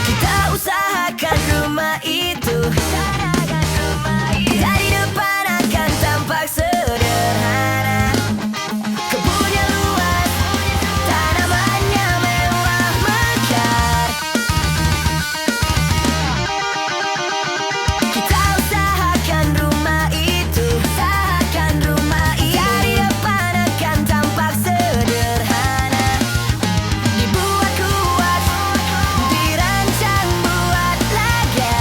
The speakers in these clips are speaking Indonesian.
Kita usahakan rumah itu dari depan akan tampak sederhana. Kebunnya luas, tanamannya mewah mekar. Kita usahakan rumah itu dari depan akan tampak sederhana. Dibuat kuat, dirancang buat laga.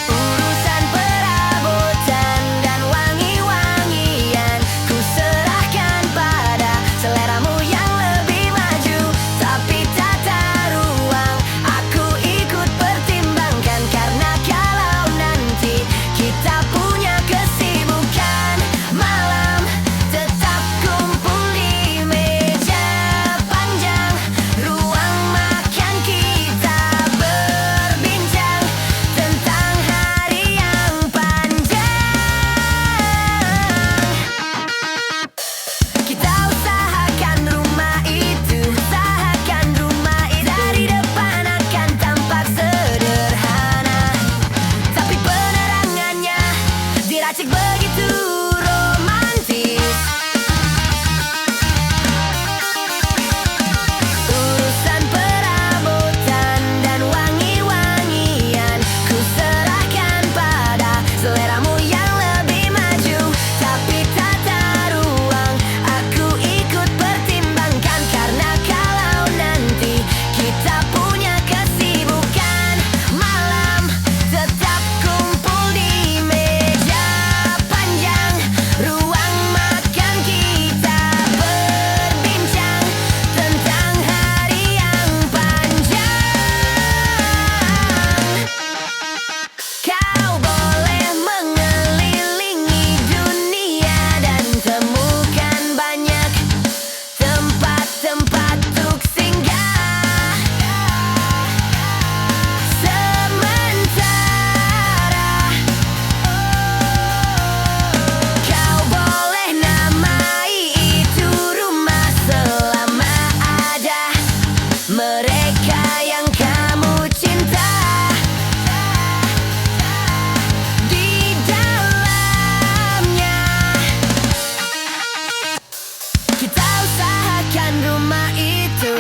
Urusan perabotan dan wangi-wangian ku serahkan pada seleramu yang lebih maju. Tapi tata ruang aku ikut pertimbangkan, karena kalau nanti kita punya kesibukan malam, tetap kumpul di meja panjang ruang makan, kita berbincang tentang hari yang panjang. Kita usahakan rumah itu dari depan akan tampak sederhana, tapi penerangannya diracik begitu romantis. Urusan perabotan dan wangi-wangian ku serahkan pada seleramu yang lebih maju. Tapi tata ruang aku ikut pertimbangkan, karena kalau nanti kita punya kesibukan malam, tetap kumpul di meja panjang ruang makan, kita berbincang tentang hari yang panjang. Kau boleh mengelilingi dunia dan temukan banyak tempat-tempat untuk singgah. Sementara kau boleh namai itu rumah selama ada mereka yang kamu cinta di dalamnya. Kita usahakan rumah itu,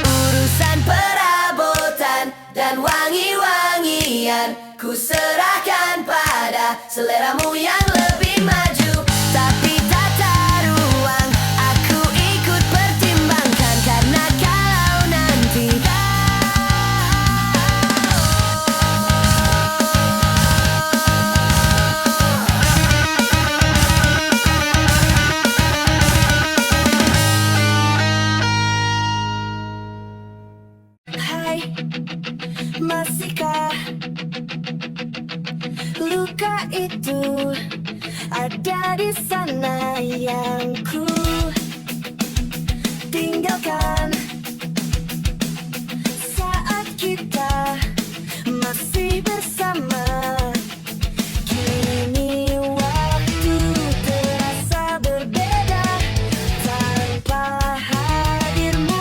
urusan perabotan dan wangi-wangian ku serahkan pada seleramu yang lebih maju. Tapi tata ruang aku ikut pertimbangkan, karena kalau nanti hai, masihkah luka itu ada di sana yang ku tinggalkan saat kita masih bersama. Kini waktu terasa berbeda tanpa hadirmu.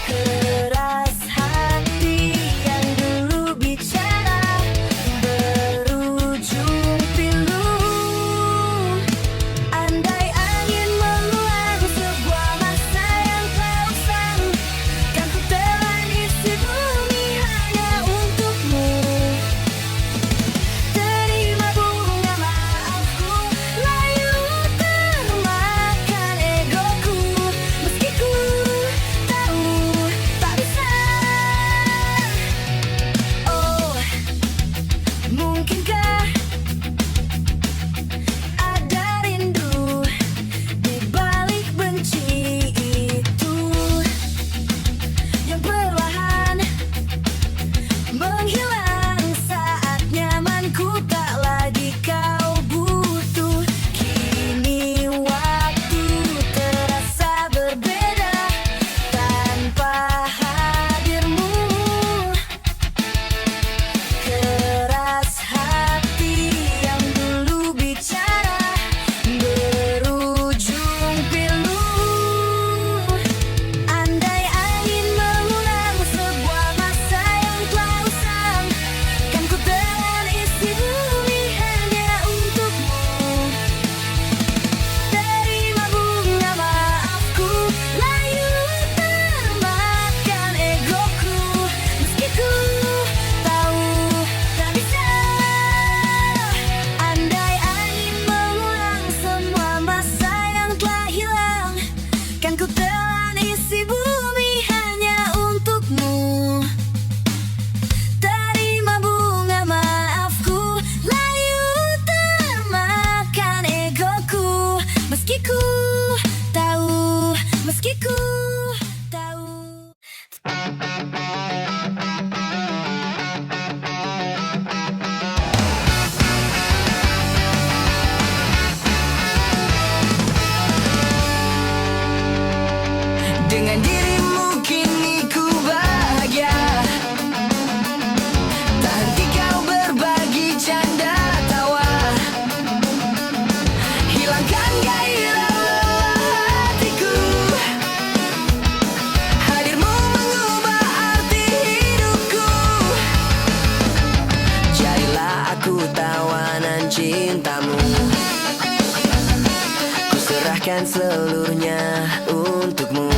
Keras hati yang dulu bicara berujung pilu. Andai angin meluang sebuah Dengan dirimu kini ku bahagia. Tak henti kau berbagi canda tawa, hilangkan gairah lelah hatiku. Hadirmu mengubah arti hidupku. Jadilah aku tawanan cintamu. Ku serahkan seluruhnya untukmu.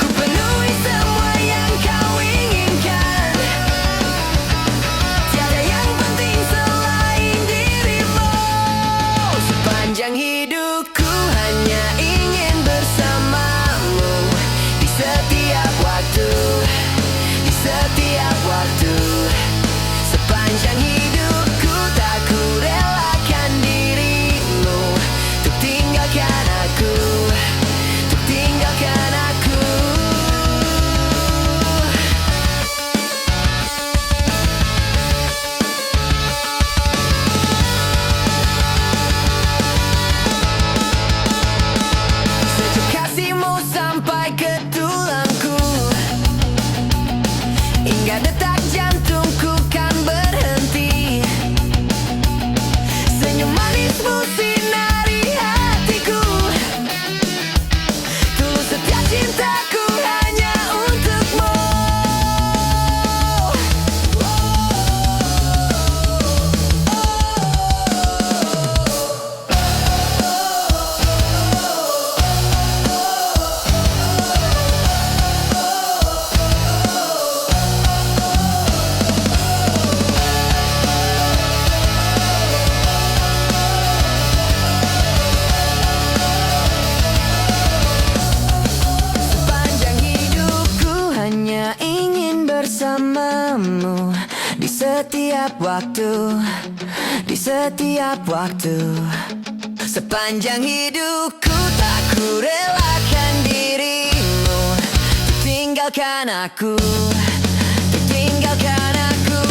Ku penuhi semua yang kau inginkan. Tiada yang penting selain dirimu. Sepanjang hidupku hanya ingin bersamamu. Di setiap waktu, di setiap waktu. Sepanjang hidupku tak ku relakan dirimu untuk tinggalkan aku, untuk tinggalkan aku. Sejuk kasihmu sampai ke tulangku, hingga detak jantungku kan berhenti. Senyum manismu sinari hatiku. Tulus setia cintaku hanya untukmu. Sepanjang hidupku hanya ingin bersamamu. Di setiap waktu, di setiap waktu. Sepanjang hidupku tak ku relakan dirimu untuk tinggalkan aku, untuk tinggalkan aku.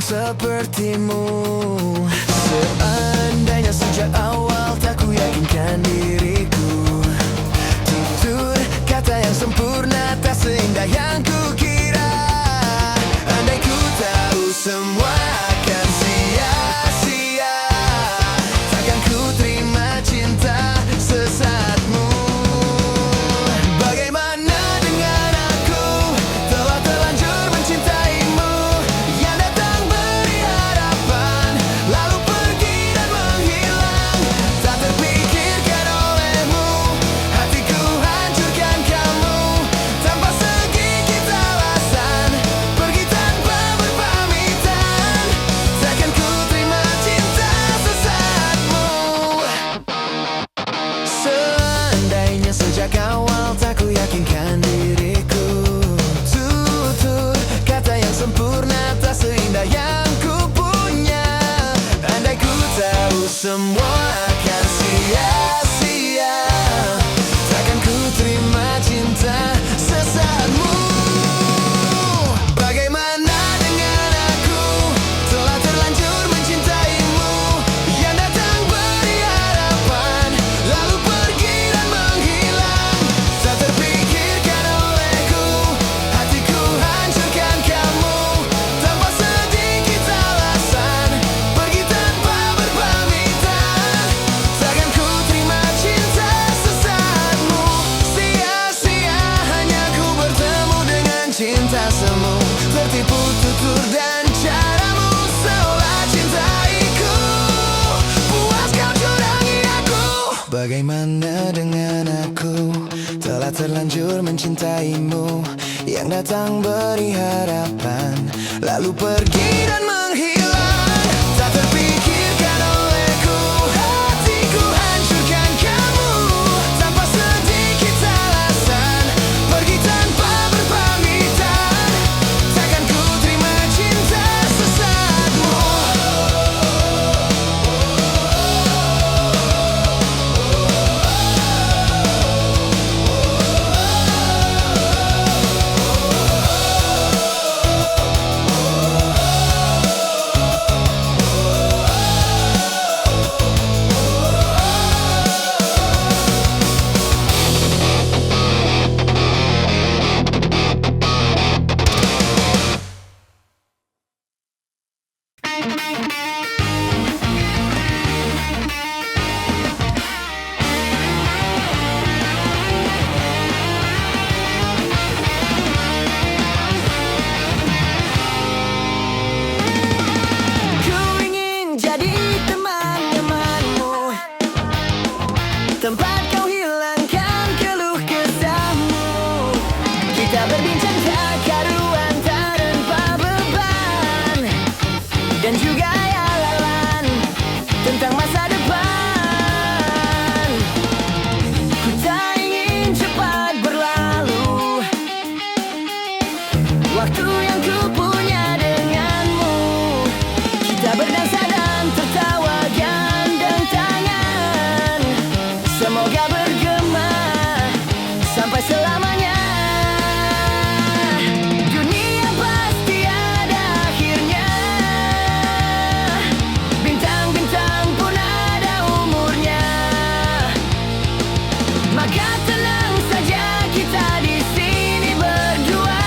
sepertimu. Seandainya sejak awal tak ku yakinkan diriku, tutur kata yang sempurna tak seindah yang ku kira. Andai ku tahu semua akan sia-sia, takkan ku terima cinta sesaatmu. Bagaimana dengan aku, telah terlanjur mencintaimu, yang datang beri harapan, lalu pergi dan menghilang. Tak terpikirkan olehmu, hatiku hancurkan kamu, tanpa sedikit alasan, pergi tanpa berpamitan. Takkan ku terima cinta sesaatmu. Seandainya sejak awal tak ku yakinkan diriku, tutur kata yang sempurna tak seindah yang ku punya. Andai ku tahu semua akan sia-sia, takkan ku terima cinta sesaatmu. Bagaimana dengan aku, telah terlanjur mencintaimu, yang datang beri harapan, lalu pergi dan menghilang. Tak terpikirkan olehku, hatiku hancurkan kamu, tanpa sedikit alasan, pergi tanpa berpamitan. Takkan ku terima cinta sesaatmu. Sia-sia hanya ku bertemu dengan cinta semu, tertipu tutur dan caramu, seolah cintaiku, puas kau curangi aku. Bagaimana dengan aku, telah terlanjur mencintaimu, yang datang beri harapan, lalu pergi dan menghilang. Tak terpikirkan olehku, hatiku hancurkan kamu, tanpa sedikit alasan, pergi tanpa berpamitan. Takkan ku terima cinta sesaatmu. Ku ingin jadi teman-temanmu, tempat kau hilangkan keluh kesahmu. Kita berbincang tak karuan tanpa beban, dan juga yalalan tentang masa depan. Ku tak ingin cepat berlalu waktu yang ku punya denganmu. Kita berdansa dan tertawa gandeng tangan, semoga bergema sampai selamanya. Dunia pasti ada akhirnya, bintang-bintang pun ada umurnya. Maka tenang saja kita di sini berdua,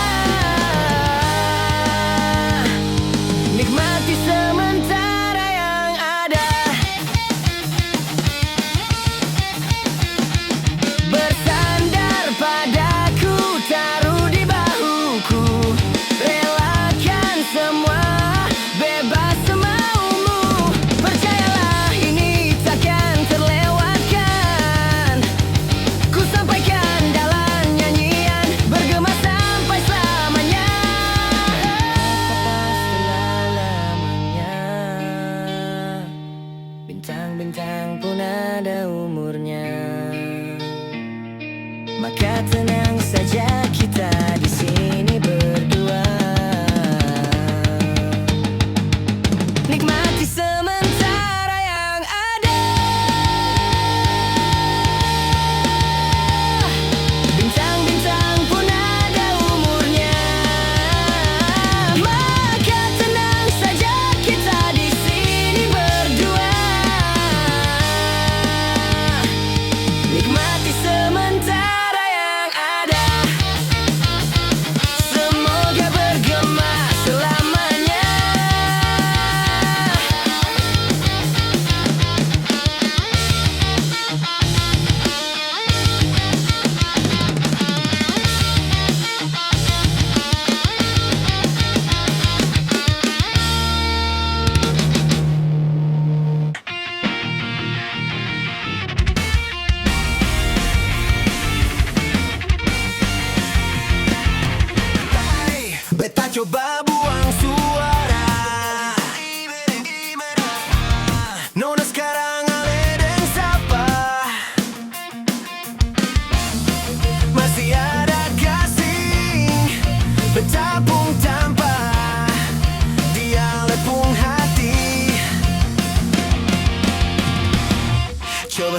nikmati sementara yang ada. Bersandar padaku, taruh di bahuku, relakan semua, bebas semaumu. Percayalah ini takkan terlewatkan, ku sampaikan dalam nyanyian, bergema sampai selamanya. Selamanya. Bintang-bintang pun ada umurnya. Maka tenang saja kita di sini berdua, nikmati sementara yang ada. Bintang-bintang pun ada umurnya. Maka tenang saja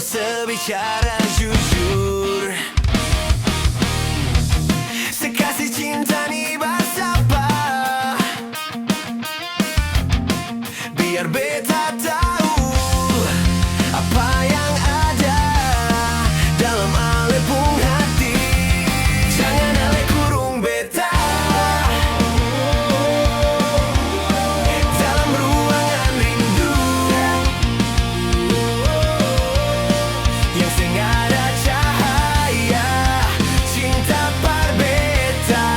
Coba sebicara jujur, sekasih cinta nih bersapa, biar beta tahu apa yang ada dalam alepung hati. Jangan ale kurung beta dalam ruangan rindu yang sing ada cahaya cinta par beta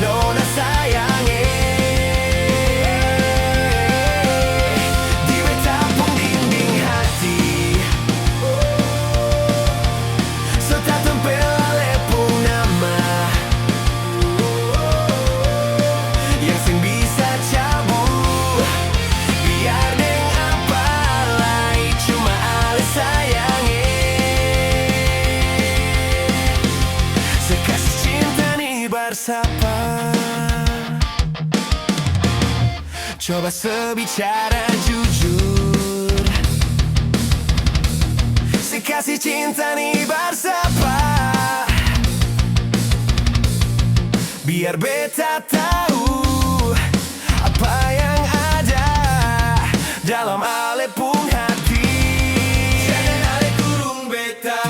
nona sayange. Di beta pun dinding hati so tak tempel alepung nama yang sing bisa cabut, biar deng apa lai cuma ale sayange. Sekasih cinta nih bersapa, coba sebicara jujur, sekasih cinta nih bersapa, biar beta tahu apa yang ada dalam alepung hati. Jangan ale kurung beta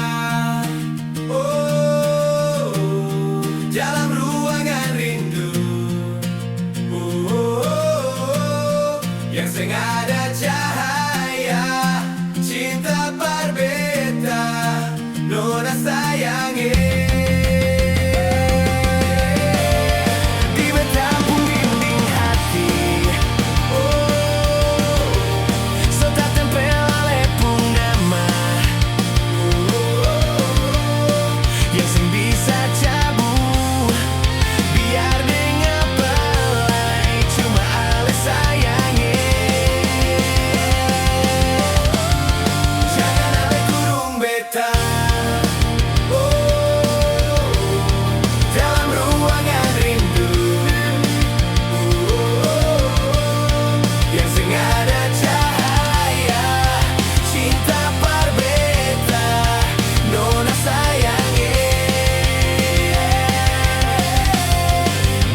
dalam ruangan rindu yang sing ada cahaya cinta par beta nona sayange. Di beta pun dinding hati so tak tempel alepung nama yang sing bisa cabut, biar deng apa lai cuma ale sayange. Jangan ale kurung beta dalam ruangan rindu yang sing ada cahaya cinta par beta nona sayange.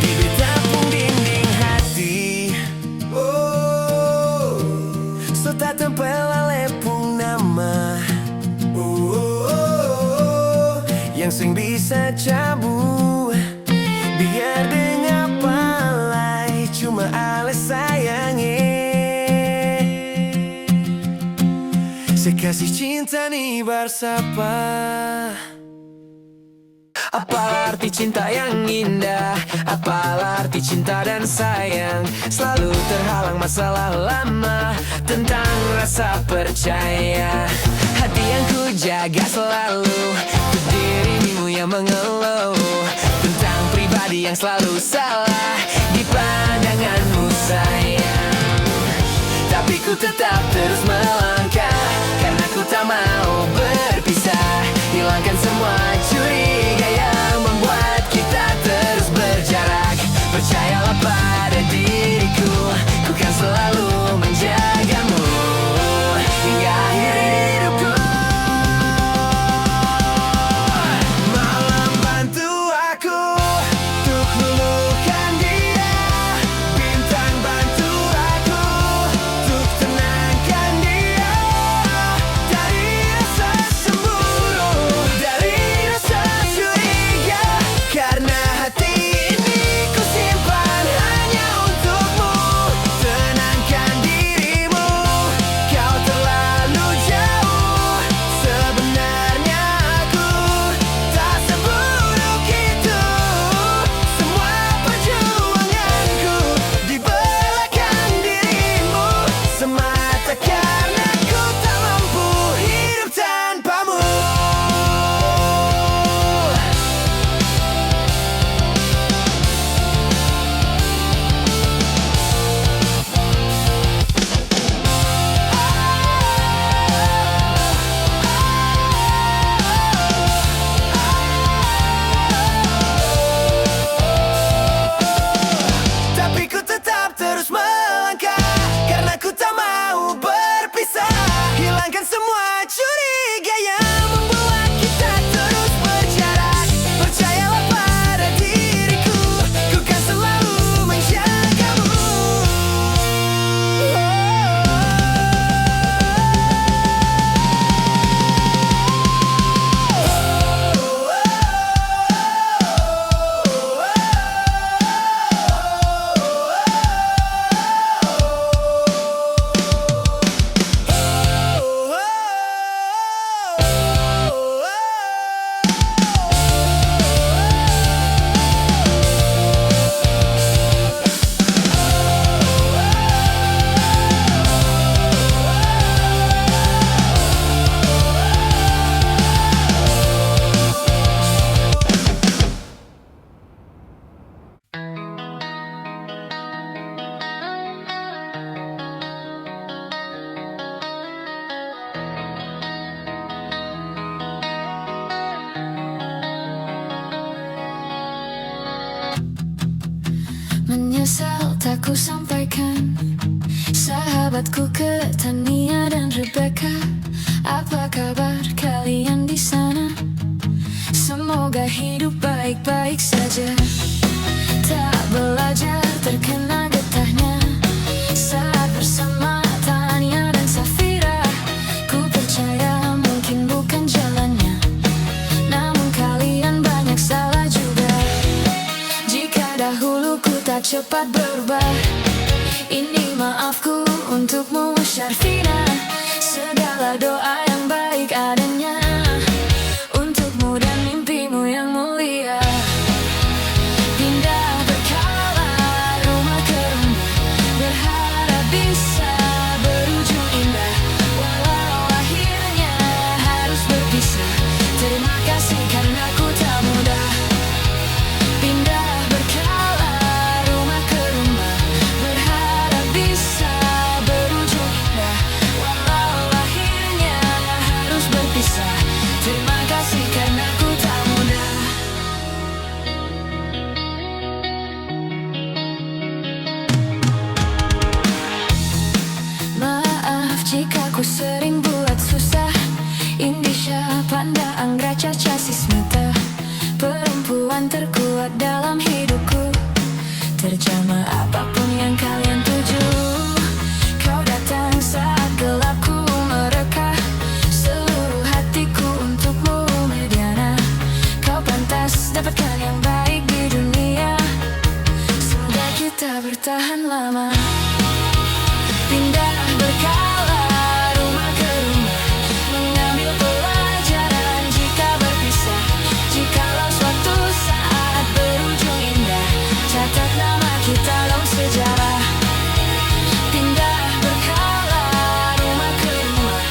Di beta pun dinding hati so tak tempel alepung nama yang sing bisa cabut, biar deng apa lai cuma ale sayange. Sekasih cinta nih bersapa. Apa arti cinta yang indah? Apa arti cinta dan sayang? Selalu terhalang masalah lama tentang rasa percaya. Hati yang ku jaga selalu untuk dirimu yang mengeluh tentang pribadi yang selalu salah di pandanganmu sayang. Tapi ku tetap terus melangkah karena ku tak mau berpisah. Hilangkan semua curiga yang membuat kita terus berjarak. Percayalah pada diriku, ku kan selalu menjagamu hingga akhir hidupku. Malam bantu aku untuk melukan dia, bintang bantu aku untuk tenangkan dia. ku sampaikan. Sahabatku Tania dan Rebecca, apa kabar kalian di sana? Semoga hidup baik-baik saja. Tak belajar terkena getahnya saat bersama Tania dan Safira. Ku percaya mungkin bukan jalannya, namun kalian banyak salah juga. Jika dahulu ku tak cepat berubah, ini maafku untukmu Syarfina. Segala doa yang baik adanya untukmu dan mimpimu yang mulia. Pindah berkala rumah ke rumah, berharap bisa berujung indah. Walau akhirnya harus berpisah, terima kasih karena ku tak mudah. Pindah berkala rumah ke rumah, berharap bisa berujung indah. Walau akhirnya harus berpisah, terima kasih karena ku tak mudah. Maaf jika ku sering buat susah. Indisha, Panda, Anggra, Caca, Sismita, perempuan terkuat dalam hidupku. Terjemah apapun yang kalian tuju. Kau datang saat gelapku mereka, seluruh hatiku untukmu Mediana. Kau pantas dapatkan yang baik di dunia, semoga kita bertahan lama. Pindah berkala rumah ke rumah, mengambil pelajaran jika berpisah. Jikalau suatu saat berujung indah, catat nama kita dalam sejarah. Pindah berkala rumah ke rumah,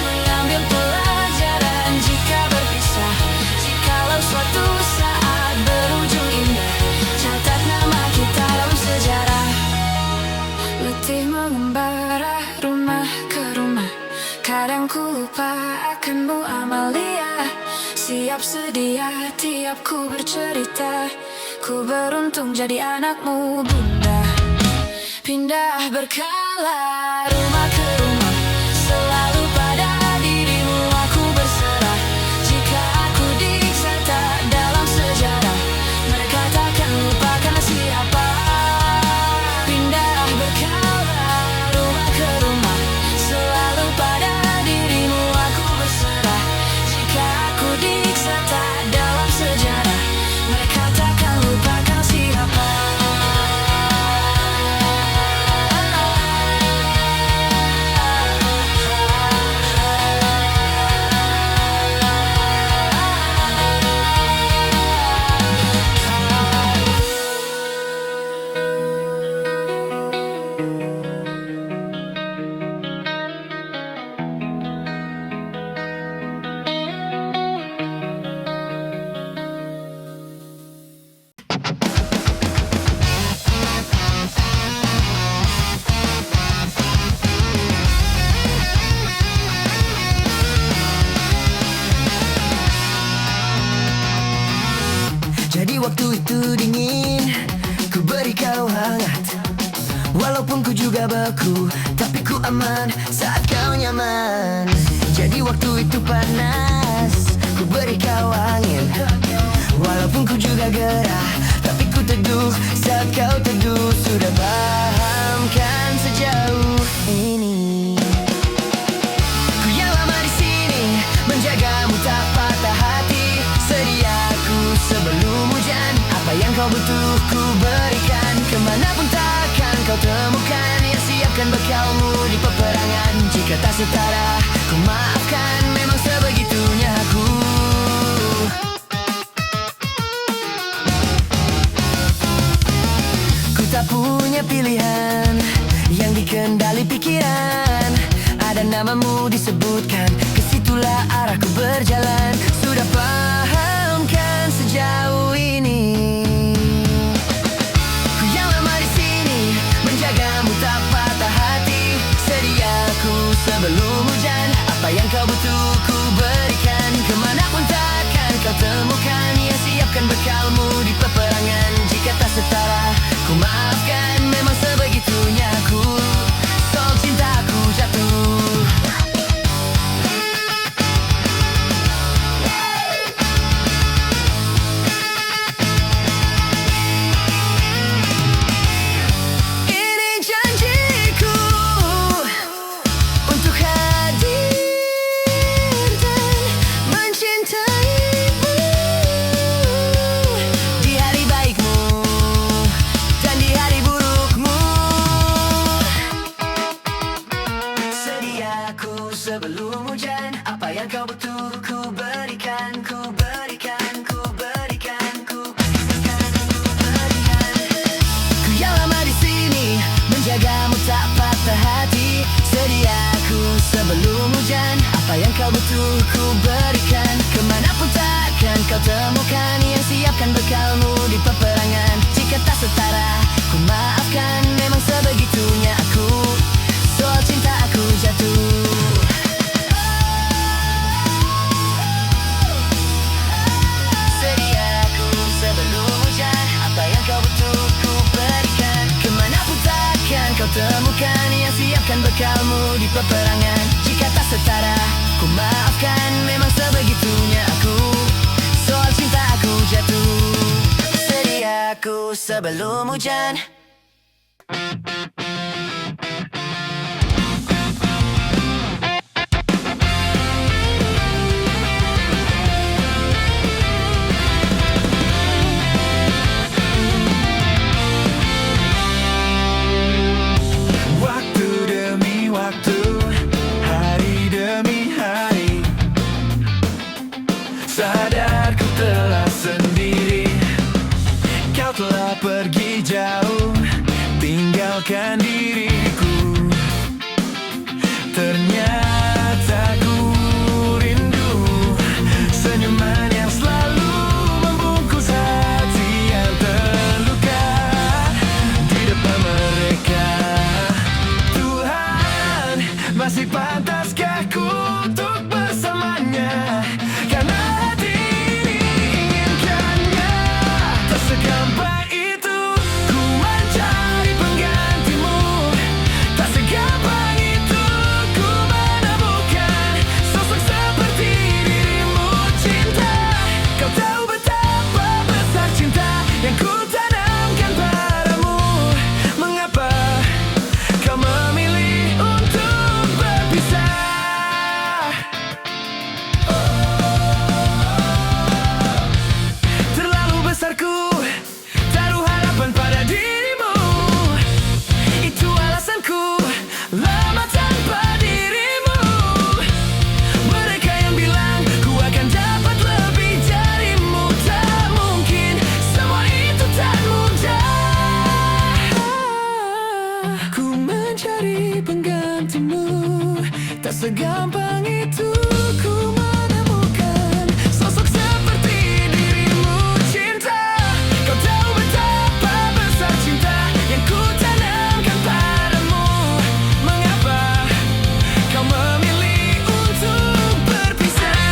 mengambil pelajaran jika berpisah. Jikalau suatu saat berujung indah, catat nama kita dalam sejarah. Letih mengembara rumah ke rumah, kadang ku lupa akanmu Amalia. Siap sedia tiap ku bercerita, ku beruntung jadi anakmu bunda. Pindah berkala rumah ke rumah, selalu pada dirimu aku berserah. Jika aku diiksa tak dalam sejarah, mereka takkan lupakan siapa. Pindah berkala rumah ke rumah, selalu pada dirimu aku berserah. Jika aku diiksa tak dalam sejarah, mereka takkan lupakan siapa. Jadi waktu itu dingin, ku beri kau hangat. Walaupun ku juga beku, tapi ku aman saat kau nyaman. Jadi waktu itu panas, ku beri kau angin. Walaupun ku juga gerah, tapi ku teduh saat kau teduh. Sudah paham kan sejauh ini, ku yang lama di sini, menjagamu tak patah hati. Sediaku sebelum hujan, apa yang kau butuh ku berikan. Kemanapun takkan kau temukan, yang siapkan bekalmu di peperangan. Jika tak setara, ku maafkan, memang sebegitunya aku. Ku tak punya pilihan yang dikendali pikiran. Ada namamu disebutkan, kesitulah arahku berjalan. Sudah paham kan sejauh ini, ku yang lama di sini, menjagamu tak patah hati. Sediaku sebelum hujan, apa yang kau butuh ku berikan. Kemanapun takkan kau temukan, yang siapkan bekalmu di peperangan. Jika tak setara, ku maafkan, memang sebegitu. sebelum hujan. Apa yang kau butuh ku berikan, ku berikan, ku berikan, ku berikan, ku berikan. Ku yang lama di sini menjagamu tak patah hati. Sediaku sebelum hujan. Apa yang kau butuh ku berikan. Kemanapun takkan kau temukan yang siapkan bekalmu di peperangan. Jika tak setara ku maafkan, memang sebegitunya aku. Soal cinta aku jatuh. Sediaku sebelum hujan. Apa yang kau butuh ku berikan. Kemanapun takkan kau temukan yang siapkan bekalmu di peperangan. Jika tak setara ku maafkan, memang sebegitunya aku. Soal cinta aku jatuh. Sediaku sebelum hujan. Waktu demi waktu, hari demi hari, sadar ku telah sendiri. Kau telah pergi jauh, tinggalkan diriku. Ternyata ku rindu senyuman yang selalu membungkus hati yang terluka di depan mereka. Tuhan, masih pantaskah ku untuk bersamanya? Karena hati ini inginkannya. Tak segampang itu ku mencari penggantimu. Tak segampang itu ku menemukan sosok seperti dirimu. Cinta, kau tahu betapa besar cinta yang ku tanamkan padamu. Mengapa kau memilih untuk berpisah? Terlalu besar ku taruh harapan pada dirimu. Itu alasanku lama tanpa dirimu. Mereka yang bilang ku akan dapat lebih darimu, tak mungkin, semua itu tak mudah. Ku mencari penggantimu. Tak segampang itu ku menemukan sosok seperti dirimu. Cinta, kau tahu betapa besar cinta yang ku tanamkan padamu. Mengapa kau memilih untuk berpisah?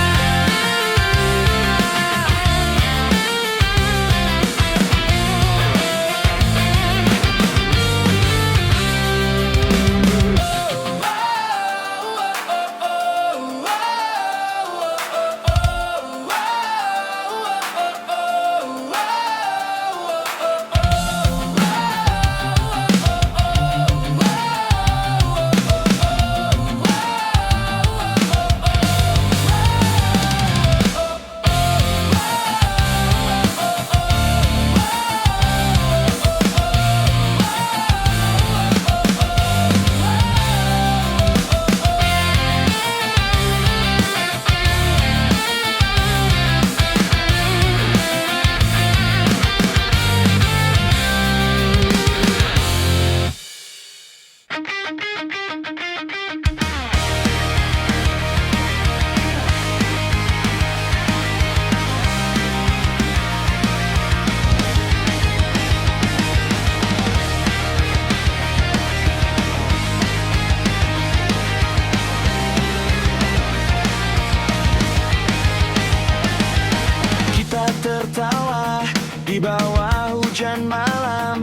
Kita tertawa di bawah hujan malam.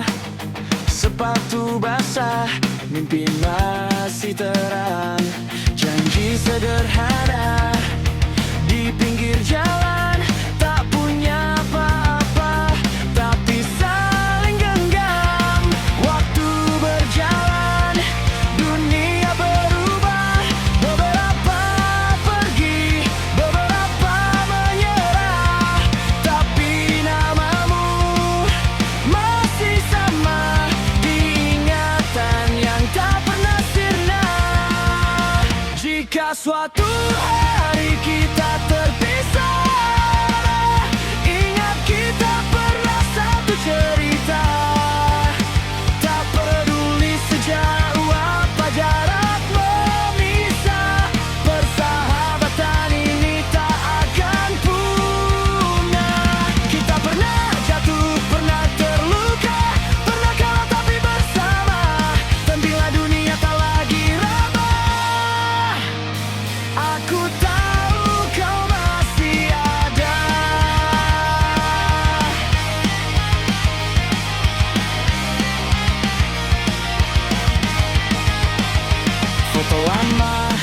Sepatu basah, mimpi masih terang. Janji sederhana di pinggir jalan, tak punya apa-apa, tapi saling genggam. Waktu berjalan, dunia berubah. Beberapa pergi, beberapa menyerah, tapi namamu masih sama di ingatan yang tak pernah sirna. Jika suatu hari kita terpisah, ingat kita pernah satu cerita. Tak peduli sejauh apa jarak memisah, persahabatan ini tak akan punah. Kita pernah jatuh, pernah terluka, pernah kalah tapi bersama. Dan bila dunia tak lagi ramah, aku tahu kau masih ada. Foto lama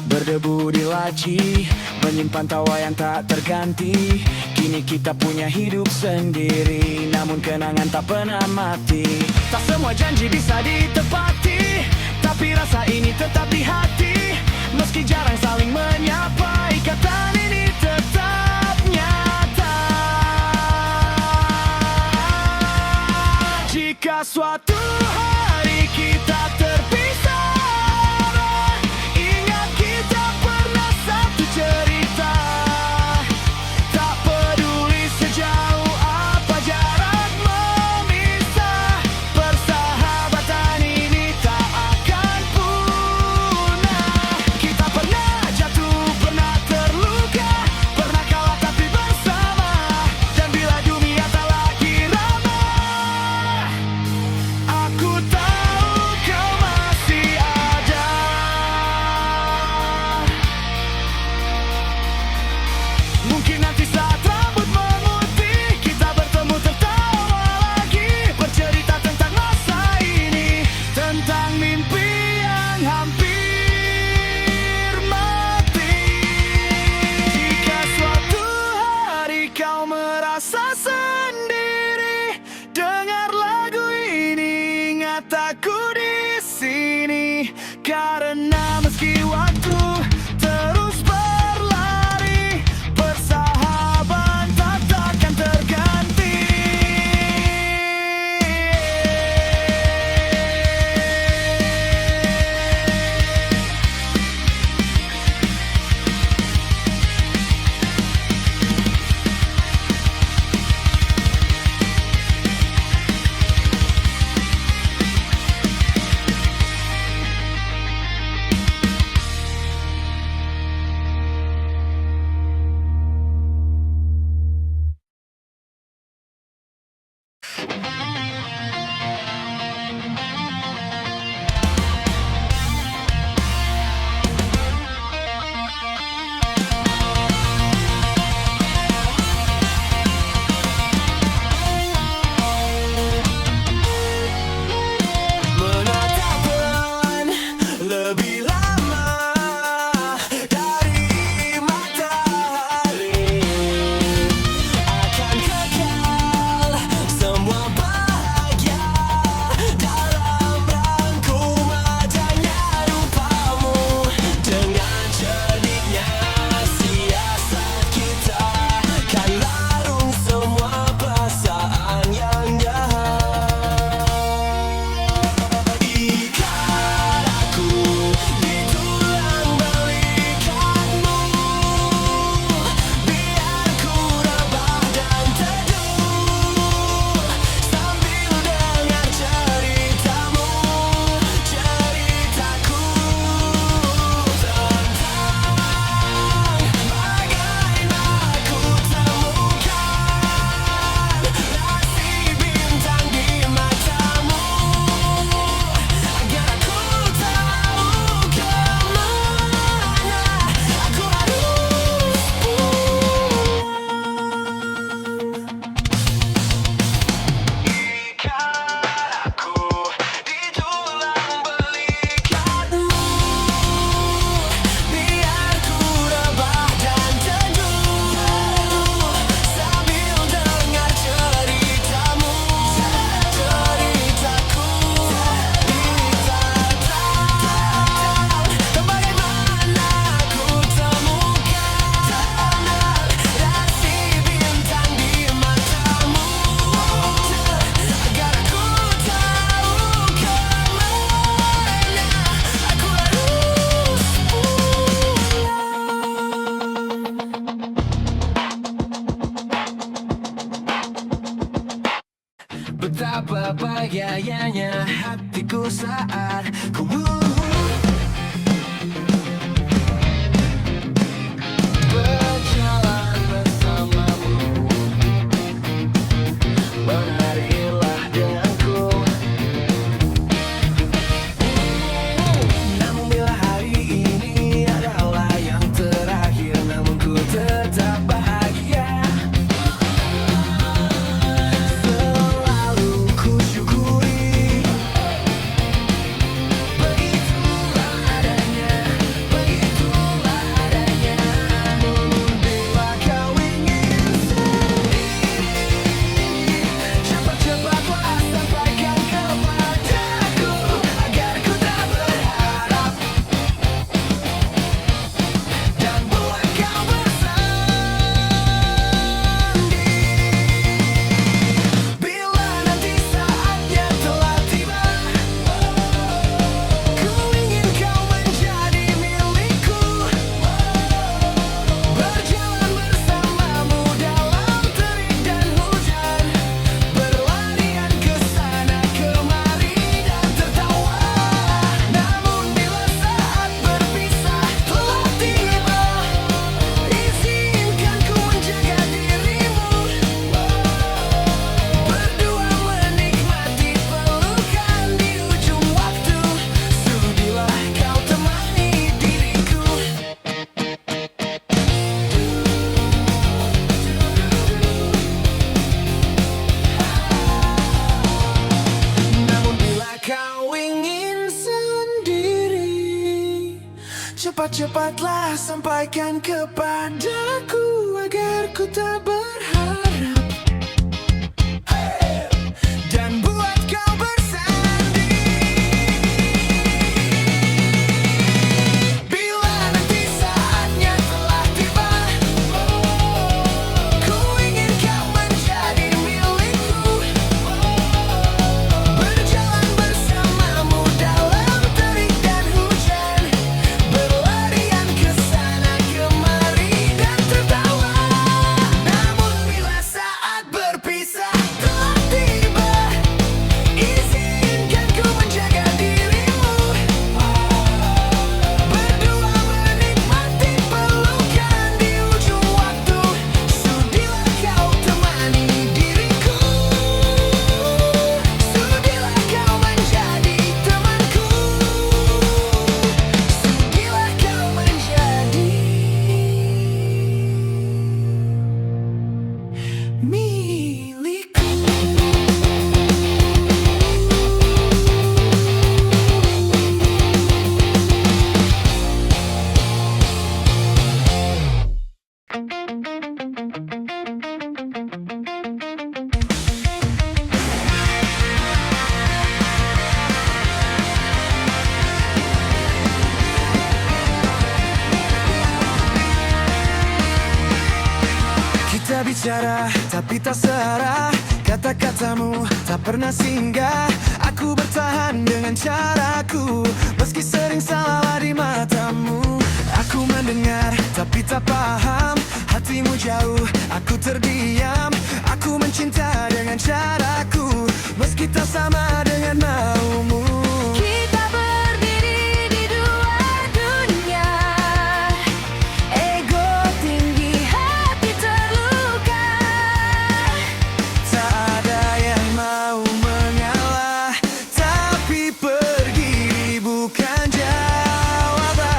berdebu di laci, menyimpan tawa yang tak terganti. Kini kita punya hidup sendiri, namun kenangan tak pernah mati. Tak semua janji bisa ditepati, tapi rasa ini tetap di hati. Meski jarang saling menyapa, ikatan ini tetap nyata. Jika suatu hari kita terpisah, ingat kita pernah satu cerita. Tak peduli sejauh apa jarak memisah, persahabatan ini tak akan punah. Kita pernah jatuh, pernah terluka, pernah kalah tapi bersama. Dan bila dunia tak lagi ramah, suatu saat ku berjalan bersamamu. Menarilah denganku. Namun bila hari ini adalah yang terakhir, namun ku tetap bahagia. Selalu ku syukuri. Begitulah adanya, begitulah adanya. Namun bila kau ingin sendiri, cepat-cepatlah sampaikan kepadaku agar ku tak berharap dan buat kau bersanding. Bila nanti saatnya telah tiba, ku ingin kau menjadi milikku. Berjalan bersamamu dalam terik dan hujan, berlarian ke sana kemari dan tertawa. Namun bila saat berpisah telah tiba, izinkan ku menjaga dirimu. Berdua menikmati pelukan di ujung waktu. Sudilah kau temani diriku. Namun bila kau ingin sendiri, cepat-cepatlah sampaikan kepadaku agar ku tak berharap dan buat kau bersanding. Bila nanti saatnya telah tiba, ku ingin kau menjadi milikku. Berjalan bersamamu dalam terik dan hujan, berlarian ke sana kemari dan tertawa. Namun bila saat berpisah telah tiba, izinkan ku menjaga dirimu. Berdua menikmati pelukan di ujung waktu. Sudilah kau temani diriku. Sudilah kau menjadi temanku. Sudilah kau menjadi milikku. Kita bicara tapi tak searah, kata-katamu tak pernah singgah. Aku bertahan dengan caraku, meski sering salah di matamu. Aku mendengar tapi tak paham, hatimu jauh, aku terdiam. Aku mencinta dengan caraku, meski tak sama dengan maumu. Kita berdiri di dua dunia, ego tinggi, hati terluka. Tak ada yang mau mengalah, tapi pergi bukan jawaban.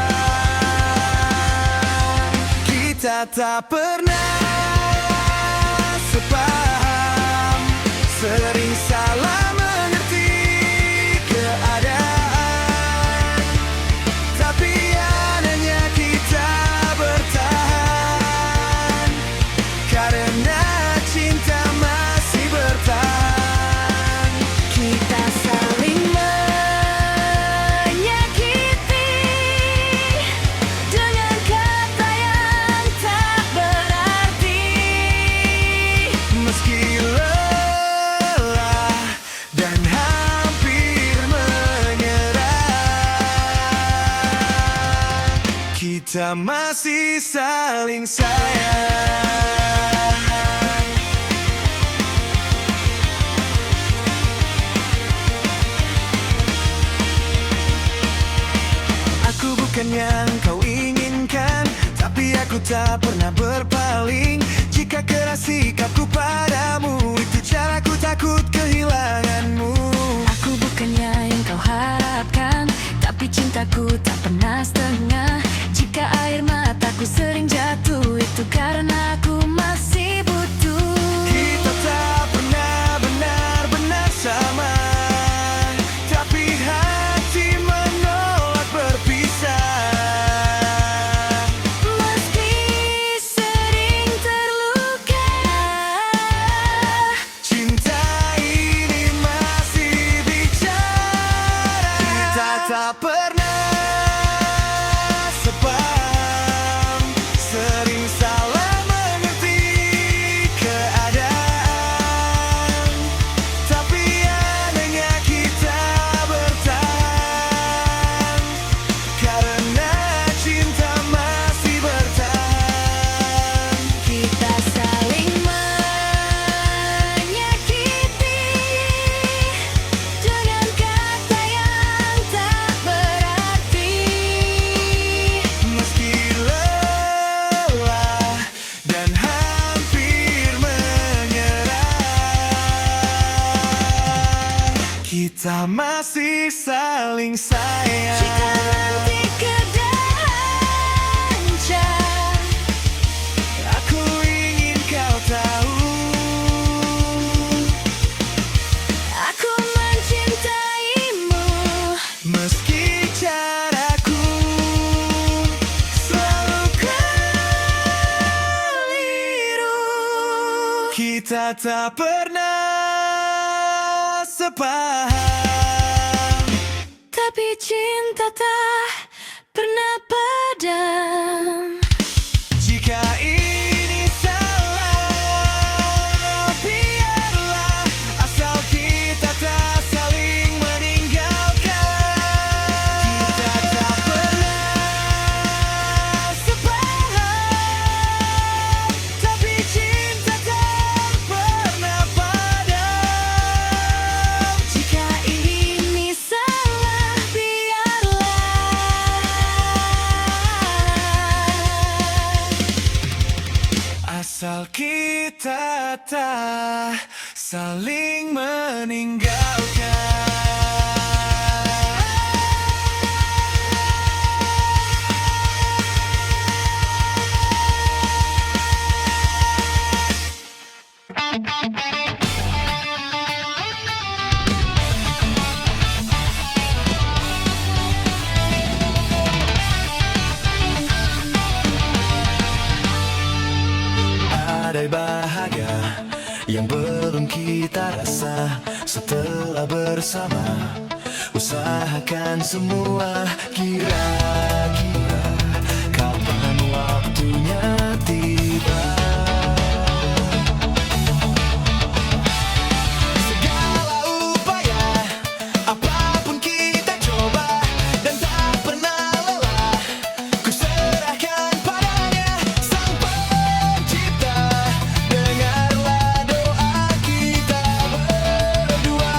Kita tak pernah sepaham, sering salah mengerti keadaan. Tapi anehnya kita bertahan, karena cinta masih bertahan. Kita saling menyakiti dengan kata yang tak berarti. Meski lelah dan hampir menyerah, kita masih saling sayang. bukan yang kau inginkan, tapi aku tak pernah berpaling. Jika keras sikapku padamu, itu caraku takut kehilanganmu. Aku bukannya yang kau harapkan, tapi cintaku tak pernah setengah. Jika air mataku sering jatuh, itu karena aku masih butuh. Kita tak pernah benar-benar sama, tapi hati menolak berpisah. Meski sering terluka, Cinta ini masih bicara. Kita tak pernah sepaham, sering salah mengerti keadaan, tapi anehnya kita bertahan karena cinta masih bertahan. kita saling menyakiti dengan kata yang tak berarti. Meski lelah dan hampir menyerah, kita masih saling sayang. Jika nanti keadaan hancur, Aku ingin kau tahu, aku mencintaimu. meski caraku selalu keliru, kita tak pernah sepaham. Tapi cinta tak pernah padam. Jika ini salah, biarlah, asal kita tak saling meninggalkan. Kita tak pernah sepaham, tapi cinta tak pernah padam. Jika ini salah, biarlah. Asal kita tak saling meninggalkan. Ada bahagia yang belum kita rasa setelah bersama. Usahakan semua, kira-kira kapan waktunya tiba. Segala upaya, apapun kita coba, dan tak pernah lelah, ku serahkan padanya Sang Pencipta. Dengarlah doa kita berdua.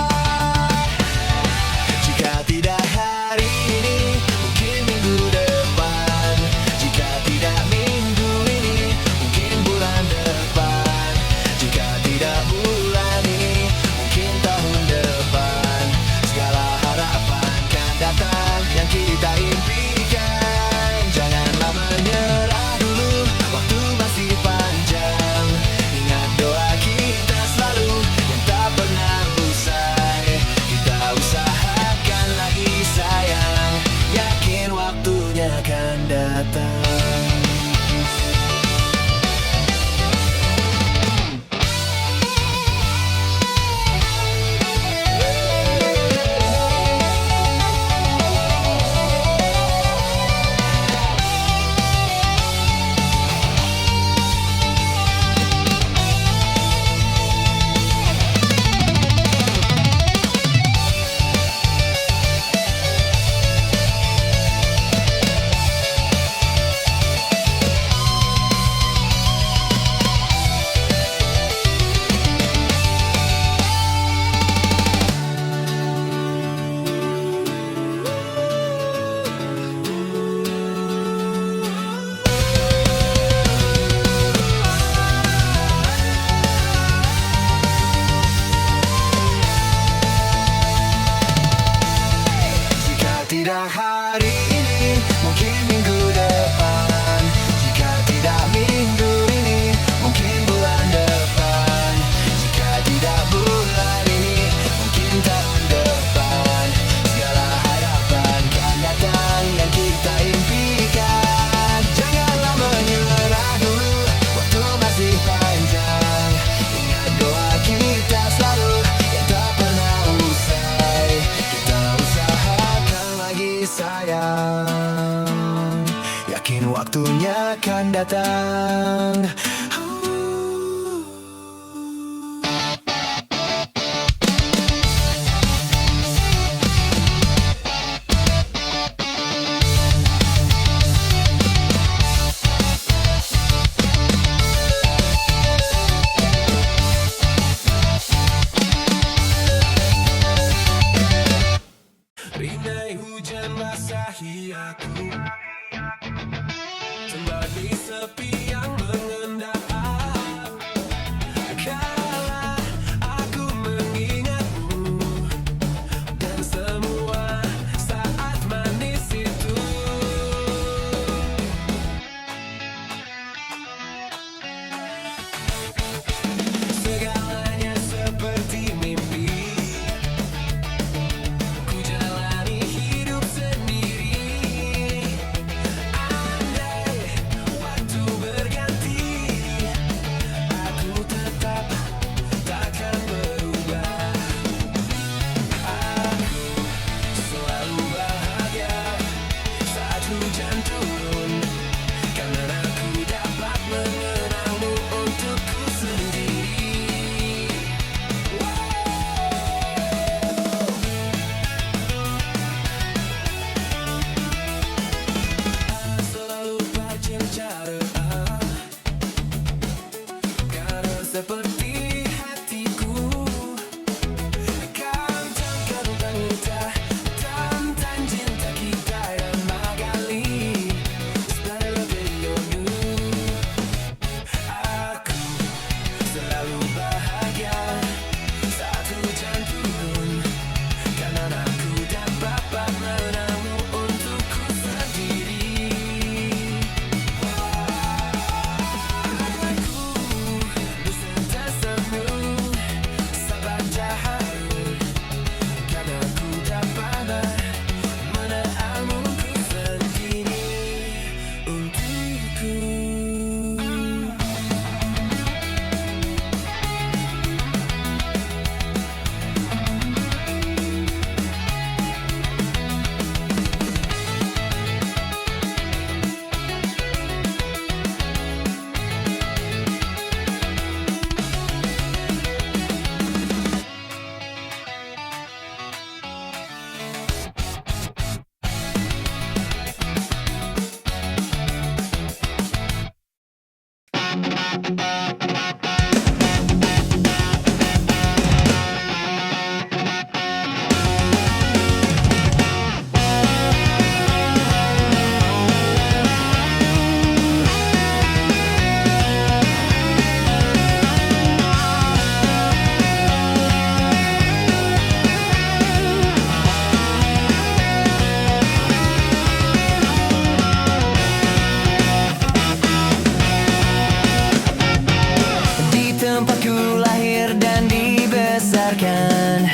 Jika tidak hari ini, mungkin minggu depan. Jika tidak minggu ini, mungkin bulan depan. Jika tidak bulan ini, mungkin tahun depan. Segala harapan kan datang yang kita impikan. Janganlah menyerah dulu, waktu masih panjang. Ingat doa kita selalu yang tak pernah usai. Kita usahakan lagi sayang, yakin waktunya akan datang. waktunya kan datang. Rinai hujan basahi aku, kembali sepi yang mengendap. Kala aku mengingatmu dan semua saat manis itu. Segalanya seperti mimpi, ku jalani hidup sendiri. Andai waktu berganti, aku tetap takkan berubah. Aku selalu bahagia saat hujan turun, karena aku dapat mengenangmu untukku sendiri. Selalu bercincara, karena seperti hatiku kan tentang kita, tentang cinta kita yang magali. Setelah beyond aku selalu bahagia saat hujan turun, karena aku dapat mengenangmu untukku sendiri. Beserta senyum sabar cahaya, karena aku dapat mengenangmu sendiri untukku. Di tempatku lahir dan dibesarkan,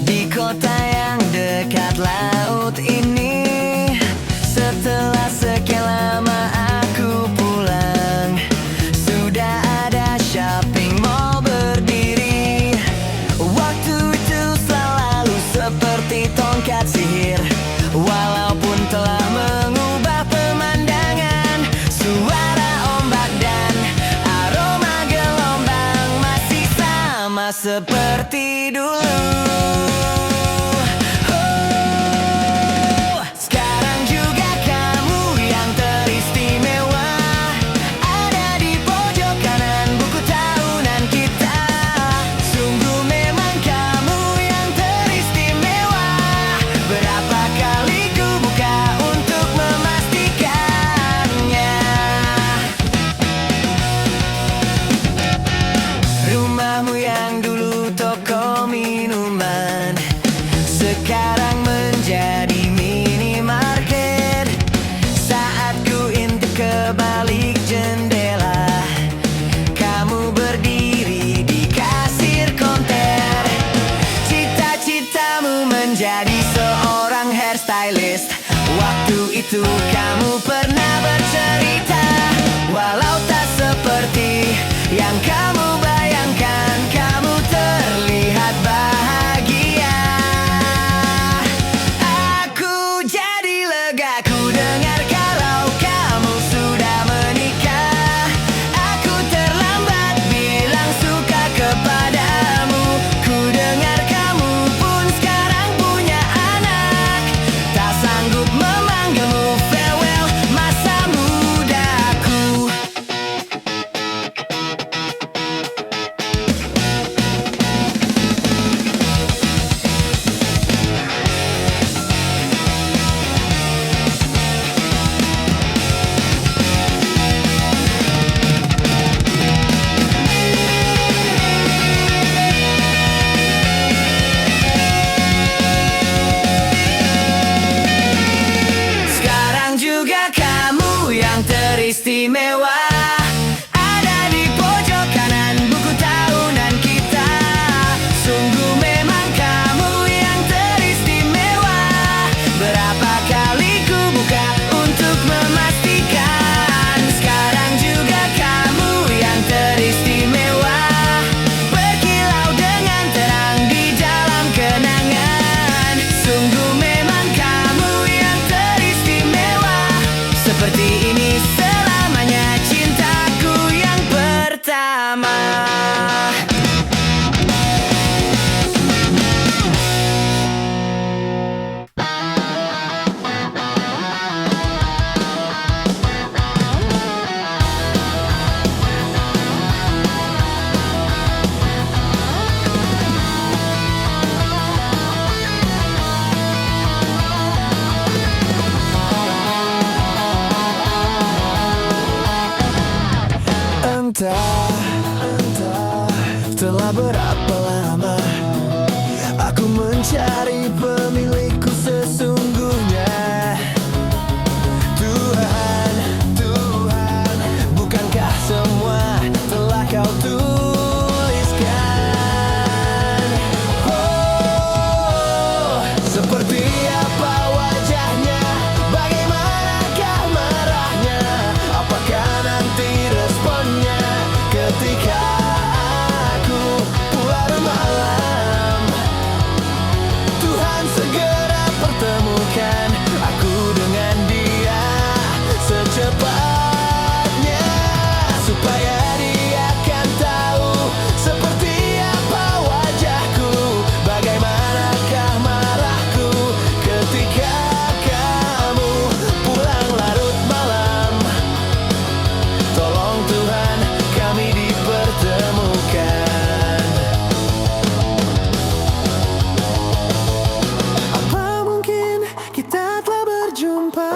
di kota yang dekat laut ini. Setelah sekian lama aku pulang, sudah ada shopping mall berdiri. Waktu itu selalu seperti tongkat sihir, walaupun telah mengubah pemandangan. Suara ombak dan aroma gelombang masih sama seperti dulu. Sekarang juga kamu yang teristimewa, ada di pojok kanan buku tahunan kita. Sungguh memang kamu yang teristimewa. Berapa kali ku buka untuk memastikannya. Rumahmu yang dulu toko minum, teristimewa ada di pojok kanan buku tahunan kita. Sungguh memang kamu yang teristimewa. Berapa kali ku buka untuk memastikan, sekarang juga kamu yang teristimewa. Berkilau dengan terang di dalam kenangan. Sungguh memang kamu yang teristimewa. Seperti ini selamanya cintaku yang pertama. Entah telah berapa lama aku mencari pemilikku sesungguhnya. Tuhan, Tuhan, bukankah semua telah kau tuliskan? Oh, seperti apa wajahnya, bagaimanakah marahnya, apakah nanti responnya ketika aku pulang malam. Tuhan segera pertemukan aku dengan dia secepatnya, supaya dia akan tahu seperti apa wajahku, bagaimanakah marahku ketika kamu pulang larut malam. Tolong Tuhan, kami dipertemukan. Apa mungkin kita telah berjumpa,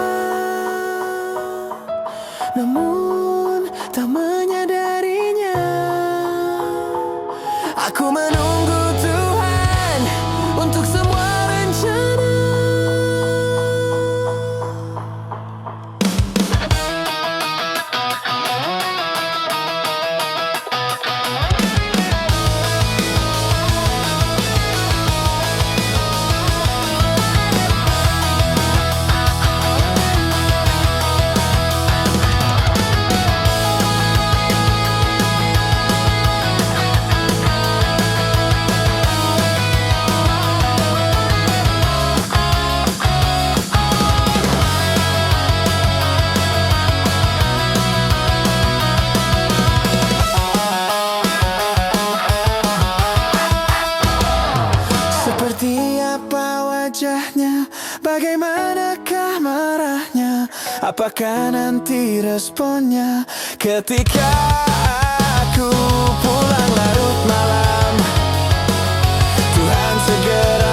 namun tak menyadarinya. Aku menunggu Tuhan untuk semua rencana. Seperti apa wajahnya, bagaimanakah marahnya, apakah nanti responnya ketika aku pulang larut malam. Tuhan segera